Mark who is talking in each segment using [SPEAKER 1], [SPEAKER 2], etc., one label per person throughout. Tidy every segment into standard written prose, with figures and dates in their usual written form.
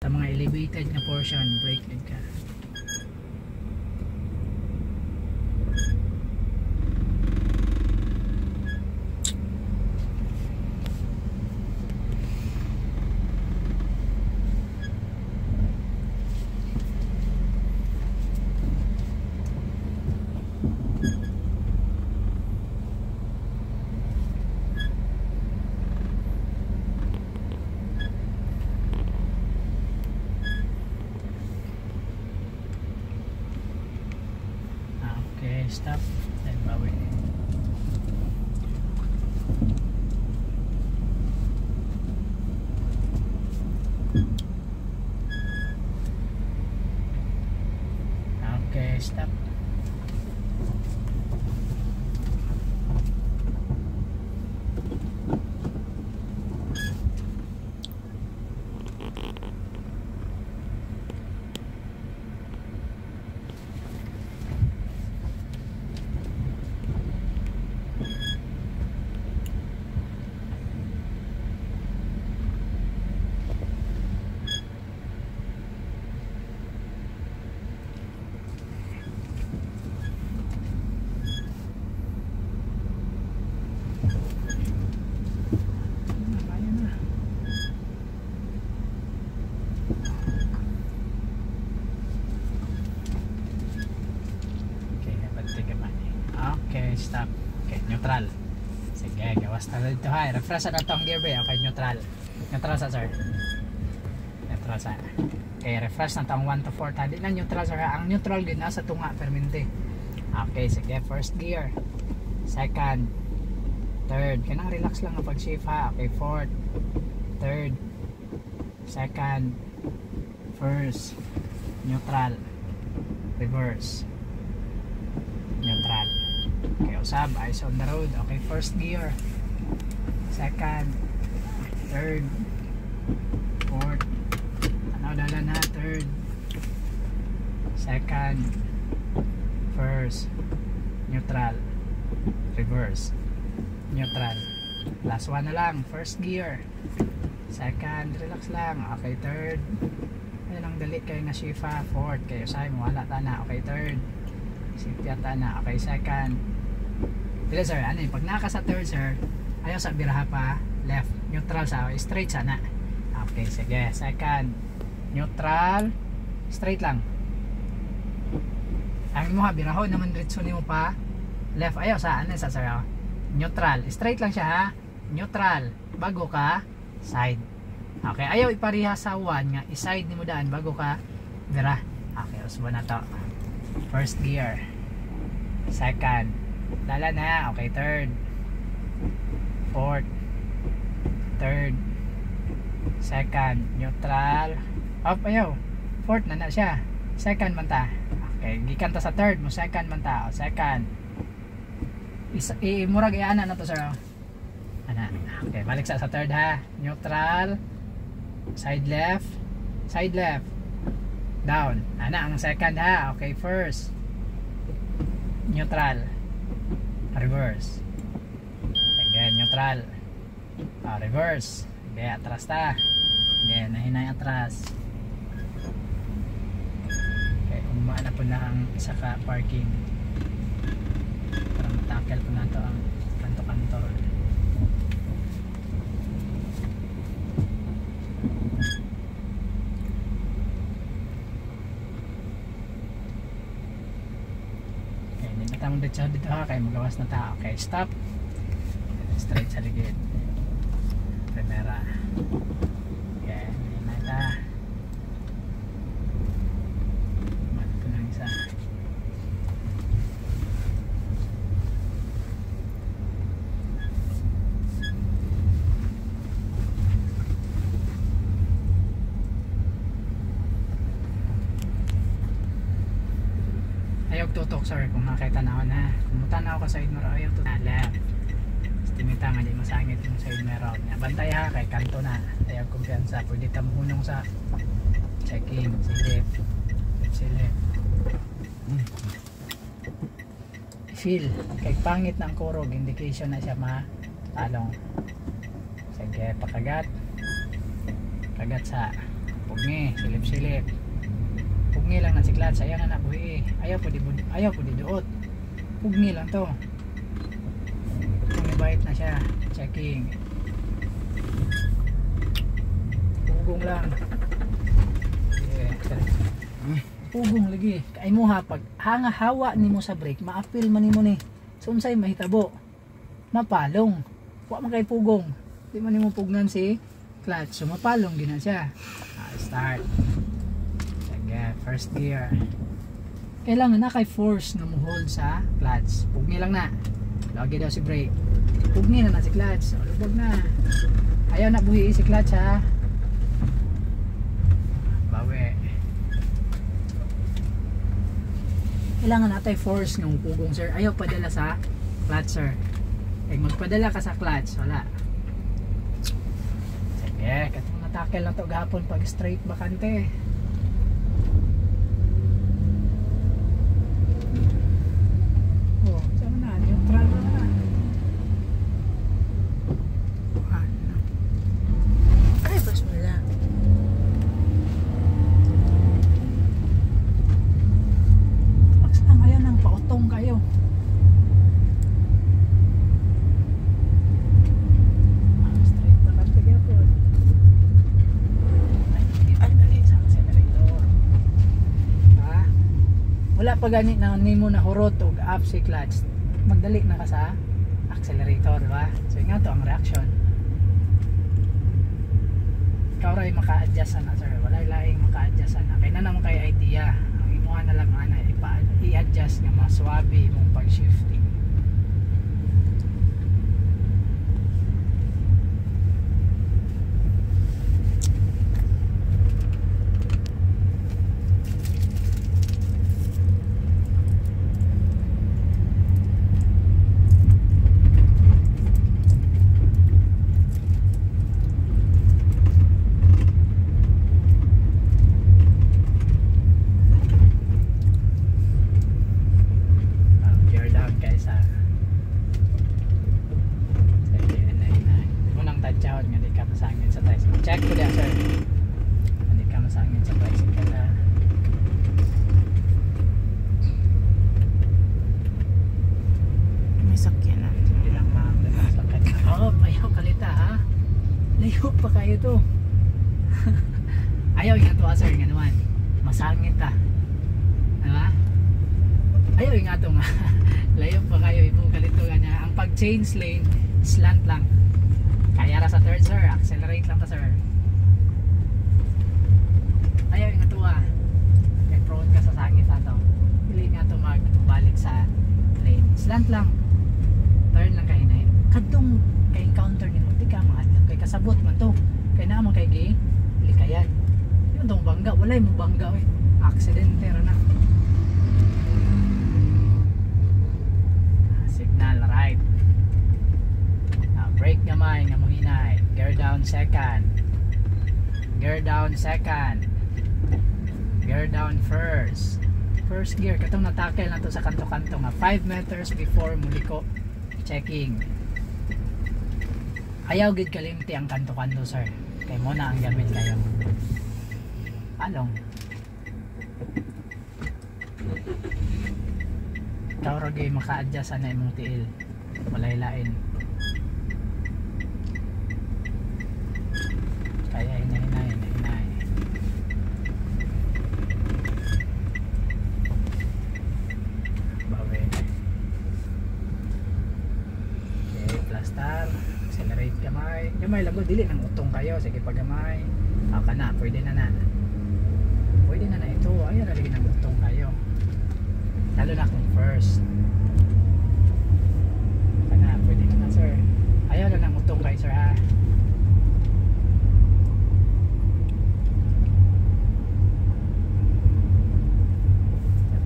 [SPEAKER 1] sa mga elevated na portion brake lead ka. Stop and bawi. Okay, stop. Stop. Okay, neutral. Sige, gawas na dito ha. Refresh na itong gearway. Okay, neutral. Neutral sa sir. Neutral sa. Okay, refresh na itong 1 to 4. Tadi na neutral sir. Ang neutral din nasa tunga permente. Okay, sige. First gear. Second. Third. Kanang relax lang ang pag-shift ha. Okay, fourth. Third. Second. First. Neutral. Reverse. Neutral. Okay, usab, eyes on the road. Okay, first gear, second, third, fourth, ano dalan na, third, second, first, neutral, reverse, neutral. Last one na lang, first gear, second, relax lang. Okay, third, ayun ang dalit kayo na shifa, fourth, kayo sa'yo, wala ta na. Okay, third, sipyata na. Okay, second. Dili sir, ano yun, pag naka sa third sir, ayaw sa biraha pa, left, neutral sa, straight sana. Okay, sige, second, neutral, straight lang. Ang mo ha, biraho naman diretso niyo pa, left, ayaw sa, ano sa sir, neutral, straight lang siya ha, neutral, bago ka, side. Okay, ayaw ipariha sa one nga, iside ni mo daan, bago ka, bira. Okay, usbo na to. First gear, second, lala na. Okay, third, fourth, third, second, neutral, up, ayaw, fourth na na siya, second man ta. Okay, gikan ta sa third mo, second man ta. Second, murag iana na to sir. Ana. Okay, balik sa third ha, neutral, side left, down. Ana ang second ha. Okay, first, neutral, reverse. Again, neutral, reverse. Again, atras ta. Again, nahinay atras. Okay, umaana po na ang isa ka parking para matakil po na ito ang kanto-kanto. Tamang dito ha, kaya magawas na tao. Okay, stop, straight sa ligid, primera. Okay, hinay ta, mat po ng isa. Ayaw tutok sir, kung makita na ako na kumutanaw ka side mirror, ayaw tutok left. Estimita nga di masangit yung side mirror niya. Bantay ha, kay kanto na, ayaw kumpiyansa. Pwede tamuhunong sa checking, silip. Feel, kay pangit ng kurog, indication na siya matalong. Sige, pakagat sa Pugni, silip-silip. Pugni lang na si clutch, ayaw na nabuhi. Ayaw po di duot. Pugni lang to. Bumibait na siya. Checking. Pugong lang. Pugong lagi. Kay mo ha, pag hawa ni mo sa brake, maapil man ni mo ni. So unsay mahitabo? Mapalong. Wa man kay pugong. Di man nimo pugnan si clutch. So mapalong din na siya. Start. Sige, first gear. Kailangan na kay force na mo hold sa clutch. Pugni lang na. Lagi daw si brake. Pugni na si clutch. So, lubog na. Ayaw na buhi si clutch ha. Bawi. Kailangan na tayo force ng pugong sir. Ayaw padala sa clutch sir. Kaya magpadala ka sa clutch. Wala. Sige, katong natakil na to gapon pag straight bakante. Oh, saan na? Neutral na na. Ay, pas mo lang. Magsang ayaw ng pautong kayo. Straight bakante gapon. Ay, dali sa accelerator. Wala pa gani na nimo na hurot o up si clutch, magdali na ka sa accelerator, diba? So nga to ang reaction. Ikaw ray maka-adjust na sir, wala laing maka-adjust na. Kaya na naman kayo idea, ang imuha na lang ana i-adjust nga mas swabe mong pag-shifting. Check ko din sir. Hindi ka masangin sa bicycle ha. May sakyan na. Hindi lang makakalakan. Oh, ayaw kalita ha. Layo pa kayo to. Ayaw nga to sir nga naman. Masangin ta. Diba? Ayaw nga to nga. Layo pa kayo. Ibong kalito nga niya. Ang pag change lane, slant lang. Kaya ra sa third sir, accelerate lang ta sir. Ayaw nga to kay prone ka sa sangit ato. Pili nga to magbalik sa lane. Slant lang. Turn lang kay na. Kadtong kay encounter nito, di ka maadlok kay kasabot man to. Kay naman kay gi likayan. Yung tong bangga, walay mo bangga eh. Aksidente ra na. Signal right. Brake gamay nga mo hinay. Gear down second. Gear down second. Gear down first. First gear katong natakel na to sa kanto-kanto nga 5 meters before muliko. Checking. Ayaw gid kalimti ang kanto-kanto sir. Kay mo na ang gamit kayo. Along. Tawag gay maka-adjust na imong tiil. Walay lain. Kaya hinay. Bawi. Okay, plastar. Accelerate gamay. Gamay lang dili nang utong kayo. Sige pag gamay. Ka na, pwede na na. Pwede na na ito. Ayaw na lagi nang utong kayo. Lalo na kung first. Ka na, pwede na na sir. Ayaw na nang utong kayo sir ha.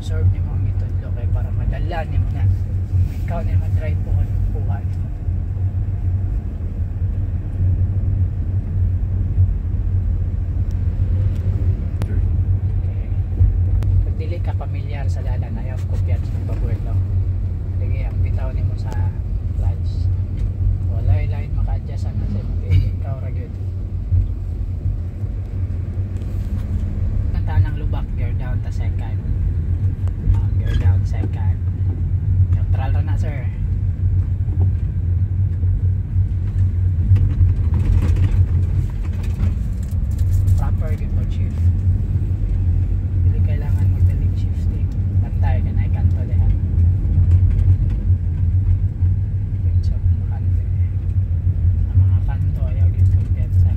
[SPEAKER 1] Absorb niyo mo ang itudlo kay para madala niyo na ikaw na mag-drive po kuha niyo. Okay. Pag dili ka pamilyar sa dalan ayaw kopyan sa pag-word lang. Lagi ang bitaw niyo sa clutch. Walay lain maka-adjust na sa ikaw ra gyud. down ta second. Gear down second. Neutral ra na sir. Proper good for shift. Hindi kailangan magdaling shifting. Bantay ka na ikanto diha. So makante. Sa mga kanto ayaw gyud kumpiyansa.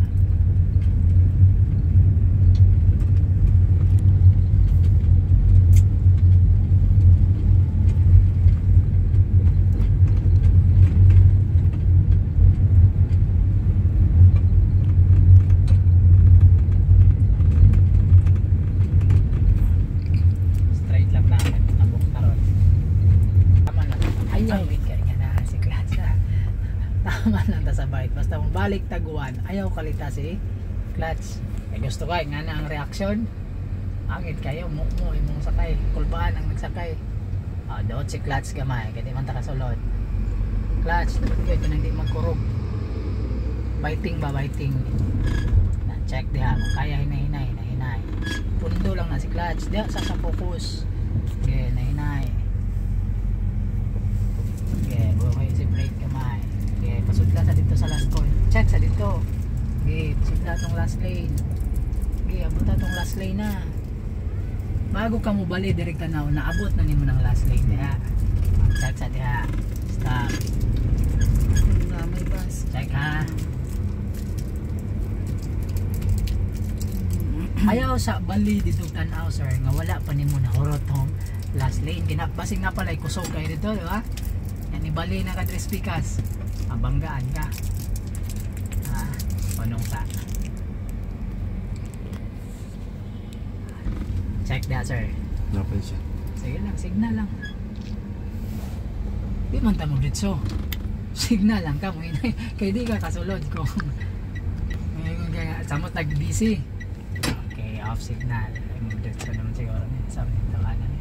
[SPEAKER 1] Basta kung balik taguan ayaw kalita si clutch gusto ko nga na ang reaksyon angit kayo mo imong sakay kulbaan ang nagsakay doon si clutch gamay kaya di man ta kasulod clutch dapat yun hindi magkurog biting ba biting na check diha kung kaya hinay pundo lang na si clutch diha sa focus okay hinay okay buhay si brake gamay. Okay, pasudla sa dito sa last call. Check sa dito. Okay, pasudla tong last lane. Okay, abot na tong last lane na. Bago ka mo bali direct na naabot na nimo ng last lane diha. Check sa diha. Stop. May bus. Check ha. Ayaw sa bali dito tanaw sir nga wala pa nimo na horot tong last lane. Kinapasing nga pala kusog kay dito, di ba? Yan ibali na ka 3 pikas. Banggaan ka panong sa check that sir
[SPEAKER 2] napin siya
[SPEAKER 1] sige lang signal lang di man ta mo dito signal lang ka mo inay kaya di ka kasulod ko samot nag busy okay off signal mo dito naman siguro sa mga kanan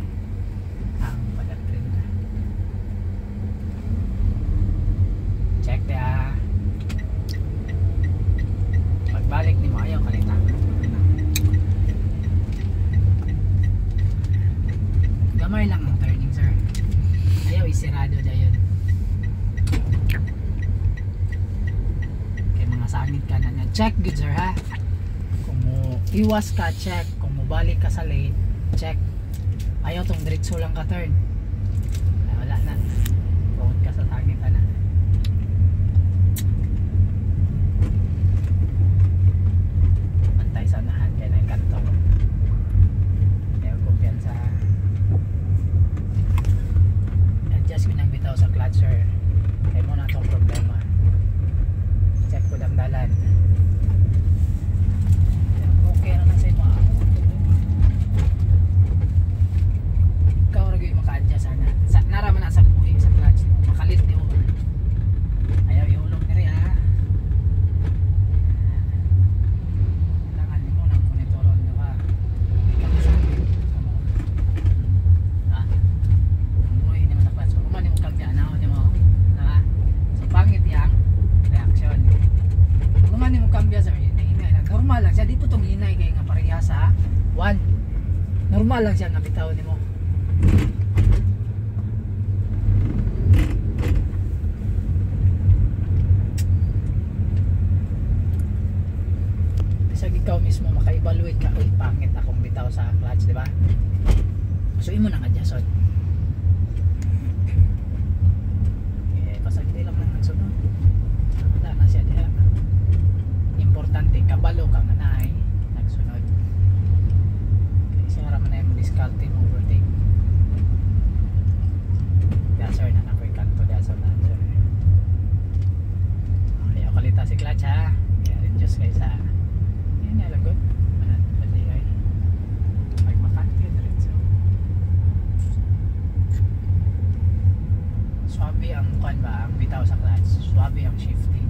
[SPEAKER 1] ang palatrin na check dia. Pagbalik ni mo ayaw kalita. Gamay lang ang turning sir. Ayaw isirado dayon. Kay mga sangit ka na niya. Check good sir ha. Kung mo iwas ka check. Kung mo balik ka sa lane check. Ayaw tong diretso lang ka turn. Ay, wala na. Bawat ka sa sangit ka na. Sanahan kaya na yung kanto kaya kumpiyansa adjust ko nang bitaw sa clutcher kaya mo na itong problema check ko lang dalan okay naman sa imo ikaw rin yung maka-adjust sana naraman na sa buhi sa clutch makalit di mo ayaw ihulog na rin ha. Normal lang siya, di po itong hinay kaya nga parehas sa 1 normal lang siya nga bitaw ni mo kasi ikaw mismo maka-evaluate ka uy pangit akong bitaw sa clutch diba so imo nang adjust pasag hindi lang nang nagsunod wala na siya diha importante kabalo ka nga na ay nagsunod kasi haraman na yung discount overtake dasar na na ko yung kanto dasar na sir ayaw kalita si clutch ha adjust kayo sa yun nga lagot maligay pag makante diretso swabe ang kuan ba ang bitaw sa clutch swabe ang shifting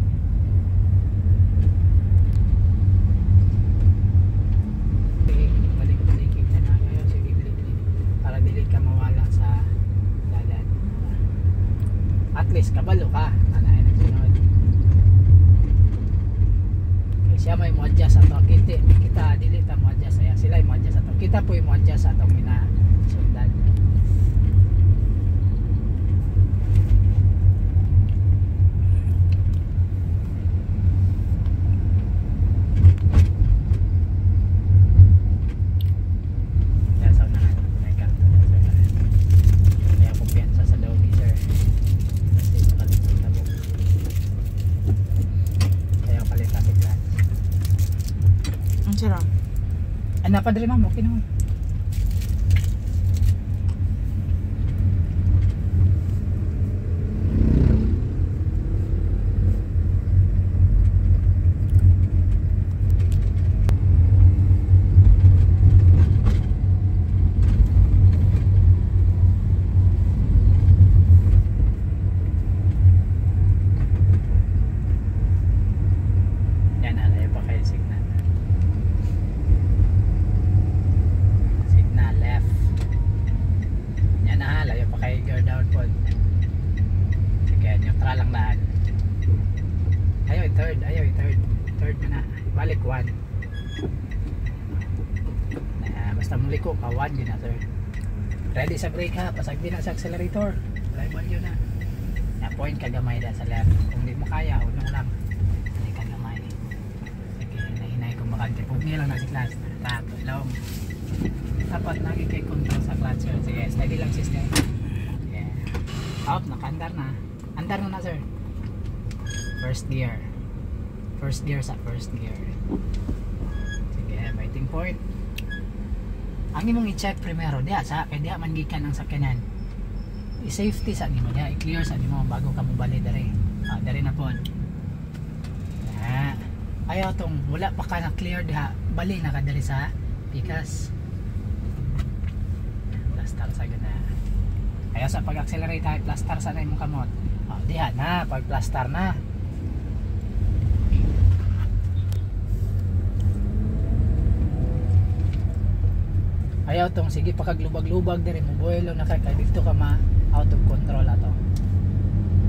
[SPEAKER 1] at least kabalo ka anay nagsunod kaya siya may mo adjust ato kiti kita dili ta mo adjust sila mo adjust ato kiti kita po mo adjust sa atong minasundan. Napadre ma'am, okay naman. Yan, alay pa kayo signal. Down po. Sige, neutral lang daan. Ayaw i-third, third mo na, balik 1. Basta muliko ka 1 yun na sir. Ready sa brake ha, pasagbi na sa accelerator, live yun na. Point ka gamay na sa left, kung di mo kaya unong lang hindi ka gamay. Sige, nahinay kung bakante pugni lang na si class tato, ilong dapat lagi kay control sa clutch. Sige, steady lang system. Out, naka-andar na. Andar na sir. First gear sa first gear. Sige, waiting point. Ang imong i-check primero diha sa kay diha man gikan ang sakyanan. I-safety sa nimo diha, i-clear sa nimo bago ka mo bali dere. Dere na pod. Ayaw tong wala pa ka na clear diha, bali na ka dere sa pikas. Plaster sa gana. Kaya sa pag-accelerate tayo, plaster sa na yung kamot. Diha na, pag-plaster na. Ayaw tong, sige pakaglubag-lubag din mo, buwelo na kaya dito ka ma-out of control ato.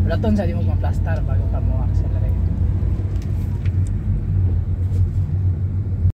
[SPEAKER 1] Wala tong sa di mo ma-plaster bago ka mo accelerate.